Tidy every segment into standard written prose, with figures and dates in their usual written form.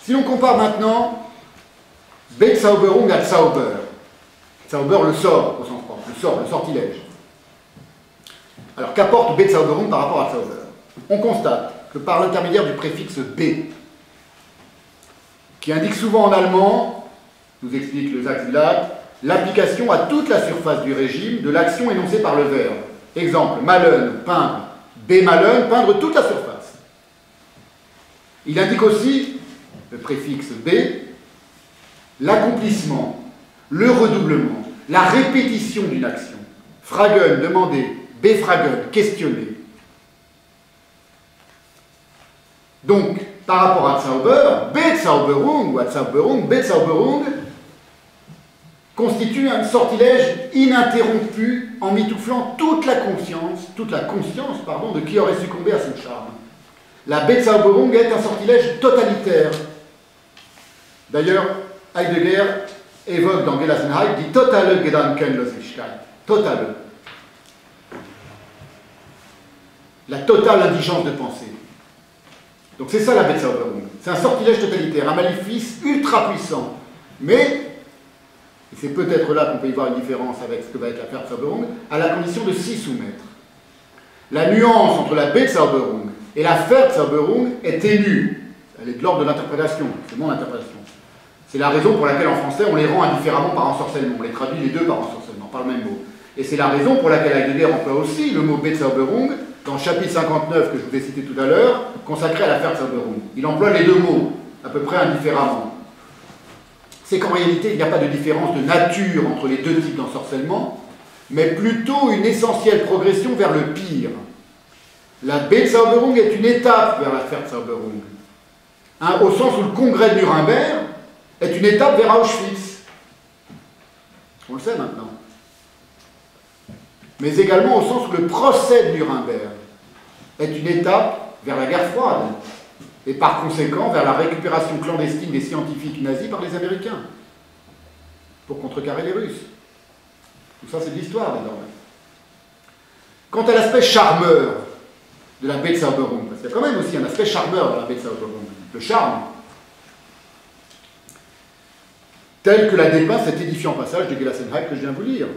Si l'on compare maintenant Bezauberung à Zauber, Zauber le sort au sens propre, le sortilège. Alors qu'apporte Bezauberung par rapport à Zauber? On constate que par l'intermédiaire du préfixe B, qui indique souvent en allemand, nous explique le Zachsblatt, l'application à toute la surface du régime de l'action énoncée par le verbe. Exemple, malen, peindre, bemalen, peindre toute la surface. Il indique aussi, le préfixe B, l'accomplissement, le redoublement, la répétition d'une action. Fragen, demander, befragen, questionner. Donc, par rapport à Zauber, Bezauberung ou à Zauberung, Bezauberung constitue un sortilège ininterrompu en mitouflant toute la conscience de qui aurait succombé à son charme. La Bezauberung est un sortilège totalitaire. D'ailleurs, Heidegger évoque dans Gelassenheit die totale Gedankenlosigkeit. Totale. La totale indigence de pensée. Donc c'est ça la Bezauberung. C'est un sortilège totalitaire, un maléfice ultra puissant. Mais, et c'est peut-être là qu'on peut y voir une différence avec ce que va être l'affaire Zauberung, à la condition de s'y soumettre. La nuance entre la Bezauberung et la Verzauberung est ténue. Elle est de l'ordre de l'interprétation. C'est mon interprétation. C'est la raison pour laquelle en français on les rend indifféremment par ensorcellement. On les traduit les deux par ensorcellement, par le même mot. Et c'est la raison pour laquelle Heidegger emploie aussi le mot Bezauberung dans le chapitre 59 que je vous ai cité tout à l'heure, consacré à l'affaire Zauberung. Il emploie les deux mots, à peu près indifféremment. C'est qu'en réalité, il n'y a pas de différence de nature entre les deux types d'ensorcellement, mais plutôt une essentielle progression vers le pire. La Bezauberung est une étape vers l'affaire Zauberung, au sens où le congrès de Nuremberg est une étape vers Auschwitz. On le sait maintenant. Mais également au sens où le procès de Nuremberg est une étape vers la guerre froide, et par conséquent vers la récupération clandestine des scientifiques nazis par les Américains, pour contrecarrer les Russes. Tout ça, c'est de l'histoire, désormais. Quant à l'aspect charmeur de la Bezauberung, parce qu'il y a quand même aussi un aspect charmeur dans la Bezauberung, le charme, tel que l'a dépeint cet édifiant passage de Gelassenheit que je viens de vous lire.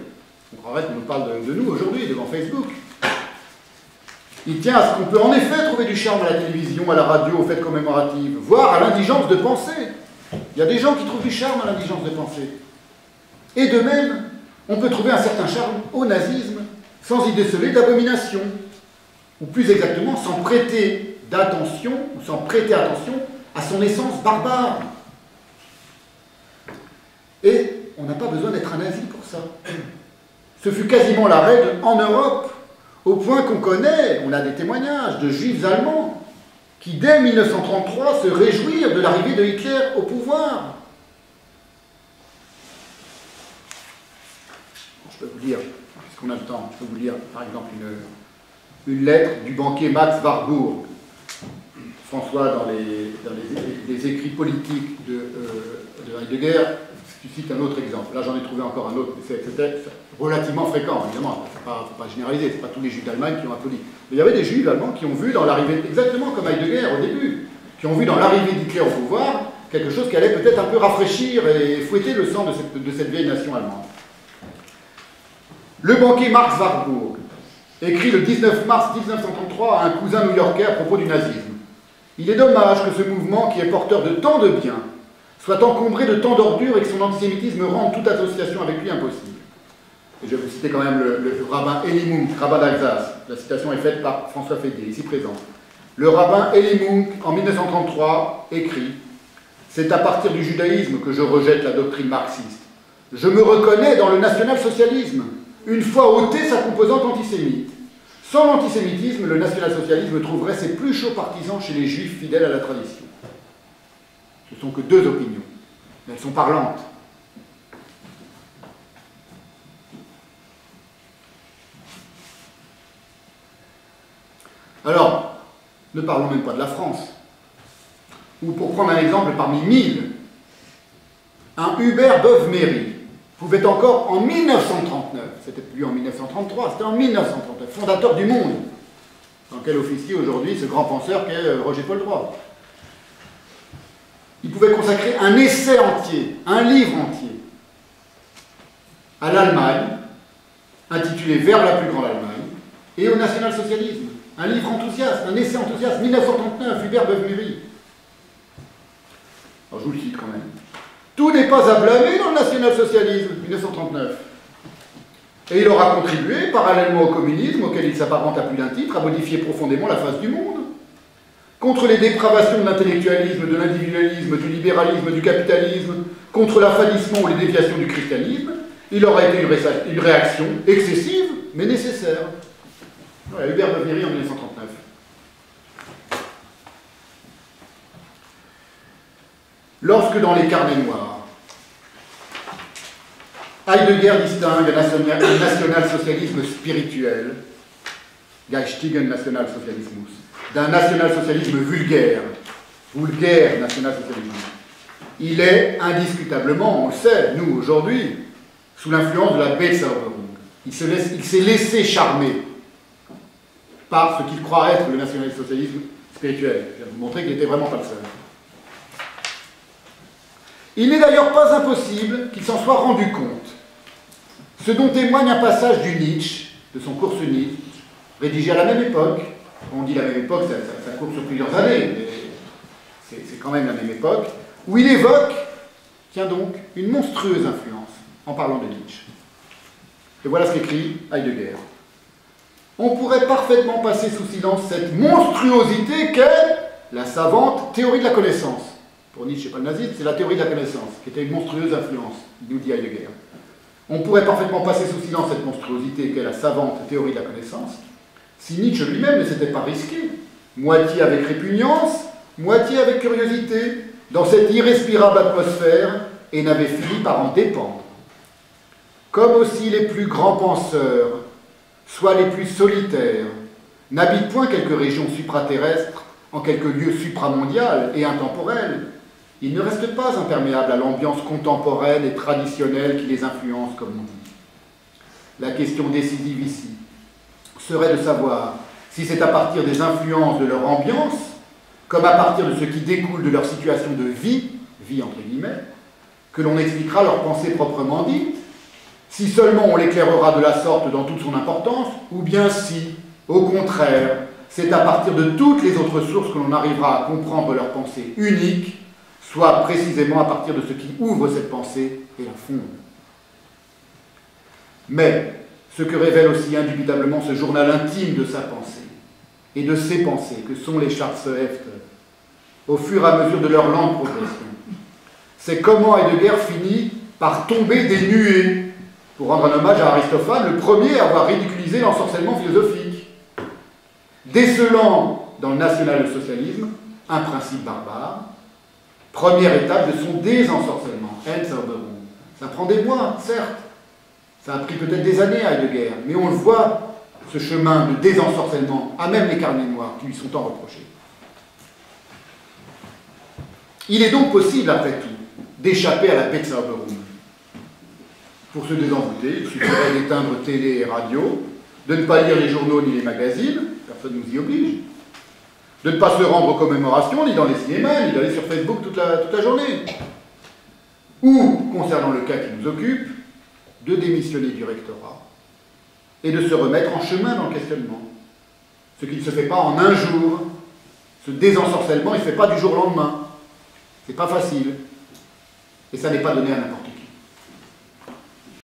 On croirait qu'on nous parle de nous aujourd'hui, devant Facebook. Il tient à ce qu'on peut en effet trouver du charme à la télévision, à la radio, aux fêtes commémoratives, voire à l'indigence de penser. Il y a des gens qui trouvent du charme à l'indigence de penser. Et de même, on peut trouver un certain charme au nazisme, sans y déceler d'abomination. Ou plus exactement, sans prêter d'attention, ou sans prêter attention à son essence barbare. Et on n'a pas besoin d'être un nazi pour ça. Ce fut quasiment la règle en Europe, au point qu'on connaît, on a des témoignages de juifs allemands qui, dès 1933, se réjouirent de l'arrivée de Hitler au pouvoir. Je peux vous lire, puisqu'on a le temps, je peux vous lire par exemple une lettre du banquier Max Warburg. François, dans les écrits politiques de Heidegger, suscite un autre exemple. Là, j'en ai trouvé encore un autre. C'était relativement fréquent, évidemment. Il ne faut pas généraliser. Ce n'est pas tous les juifs d'Allemagne qui ont applaudi. Mais il y avait des juifs allemands qui ont vu dans l'arrivée, exactement comme Heidegger au début, qui ont vu dans l'arrivée d'Hitler au pouvoir quelque chose qui allait peut-être un peu rafraîchir et fouetter le sang de cette vieille nation allemande. Le banquier Max Warburg écrit le 19 mars 1933 à un cousin new-yorkais à propos du nazisme. Il est dommage que ce mouvement, qui est porteur de tant de bien, soit encombré de tant d'ordures et que son antisémitisme rende toute association avec lui impossible. Et je vais vous citer quand même le rabbin Eli Munk, rabbin d'Alsace. La citation est faite par François Fédier, ici présent. Le rabbin Eli Munk, en 1933, écrit « C'est à partir du judaïsme que je rejette la doctrine marxiste. Je me reconnais dans le national-socialisme, une fois ôté sa composante antisémite. Sans l'antisémitisme, le national-socialisme trouverait ses plus chauds partisans chez les juifs fidèles à la tradition. » Ce ne sont que deux opinions, mais elles sont parlantes. Alors, ne parlons même pas de la France, où pour prendre un exemple parmi 1000, un Hubert Beuve-Méry pouvait encore en 1939, c'était plus en 1933, c'était en 1939, fondateur du Monde, dans lequel officie aujourd'hui ce grand penseur qu'est Roger Paul Droit. il pouvait consacrer un essai entier, un livre entier, à l'Allemagne, intitulé Vers la plus grande Allemagne, et au national-socialisme. Un livre enthousiaste, un essai enthousiaste, 1939, Hubert Beuve-Méry. Alors je vous le cite quand même. Tout n'est pas à blâmer dans le national-socialisme, 1939. Et il aura contribué, parallèlement au communisme, auquel il s'apparente à plus d'un titre, à modifier profondément la face du monde. Contre les dépravations de l'intellectualisme, de l'individualisme, du libéralisme, du capitalisme, contre l'affadissement ou les déviations du christianisme, il aura été une réaction excessive, mais nécessaire. Voilà, Hubert Beuve-Méry en 1939. Lorsque dans les carnets noirs, Heidegger distingue un national-socialisme spirituel, Geistigen Nationalsozialismus, d'un national-socialisme vulgaire national-socialisme. Il est indiscutablement, on le sait, nous aujourd'hui, sous l'influence de la Weltanschauung. Il s'est laissé charmer par ce qu'il croit être le national-socialisme spirituel. Je vais vous montrer qu'il n'était vraiment pas le seul. Il n'est d'ailleurs pas impossible qu'il s'en soit rendu compte, ce dont témoigne un passage du Nietzsche, de son cours sur Nietzsche, rédigé à la même époque. On dit la même époque, ça court sur plusieurs années, mais c'est quand même la même époque, où il évoque, tiens donc, une monstrueuse influence, en parlant de Nietzsche. Et voilà ce qu'écrit Heidegger. On pourrait parfaitement passer sous silence cette monstruosité qu'est la savante théorie de la connaissance. Pour Nietzsche, c'est pas le nazisme, c'est la théorie de la connaissance, qui était une monstrueuse influence, nous dit Heidegger. On pourrait parfaitement passer sous silence cette monstruosité qu'est la savante théorie de la connaissance, si Nietzsche lui-même ne s'était pas risqué, moitié avec répugnance, moitié avec curiosité, dans cette irrespirable atmosphère, et n'avait fini par en dépendre. Comme aussi les plus grands penseurs, soit les plus solitaires, n'habitent point quelques régions supraterrestres, en quelques lieux supramondial et intemporels, ils ne restent pas imperméables à l'ambiance contemporaine et traditionnelle qui les influence, comme on dit. La question décisive ici serait de savoir si c'est à partir des influences de leur ambiance, comme à partir de ce qui découle de leur situation de vie entre guillemets, que l'on expliquera leur pensée proprement dite, si seulement on l'éclairera de la sorte dans toute son importance, ou bien si, au contraire, c'est à partir de toutes les autres sources que l'on arrivera à comprendre leur pensée unique, soit précisément à partir de ce qui ouvre cette pensée et la fonde. Mais, ce que révèle aussi indubitablement ce journal intime de sa pensée, et de ses pensées, que sont les Schatzhefte, au fur et à mesure de leur lente progression, c'est comment Heidegger finit par tomber des nuées, pour rendre un hommage à Aristophane, le premier à avoir ridiculisé l'ensorcellement philosophique, décelant dans le national-socialisme un principe barbare, première étape de son désensorcellement, Entzauberung. Ça prend des mois, certes, ça a pris peut-être des années à Heidegger, mais on le voit, ce chemin de désensorcellement, à même les carnets noirs qui lui sont tant reprochés. Il est donc possible, après tout, d'échapper à la Weltanschauung. Pour se désenvoûter, il suffirait d'éteindre télé et radio, de ne pas lire les journaux ni les magazines, personne ne nous y oblige, de ne pas se rendre aux commémorations, ni dans les cinémas, ni d'aller sur Facebook toute la journée. Ou, concernant le cas qui nous occupe, de démissionner du rectorat et de se remettre en chemin dans le questionnement. Ce qui ne se fait pas en un jour. Ce désensorcellement, il ne se fait pas du jour au lendemain. C'est pas facile. Et ça n'est pas donné à n'importe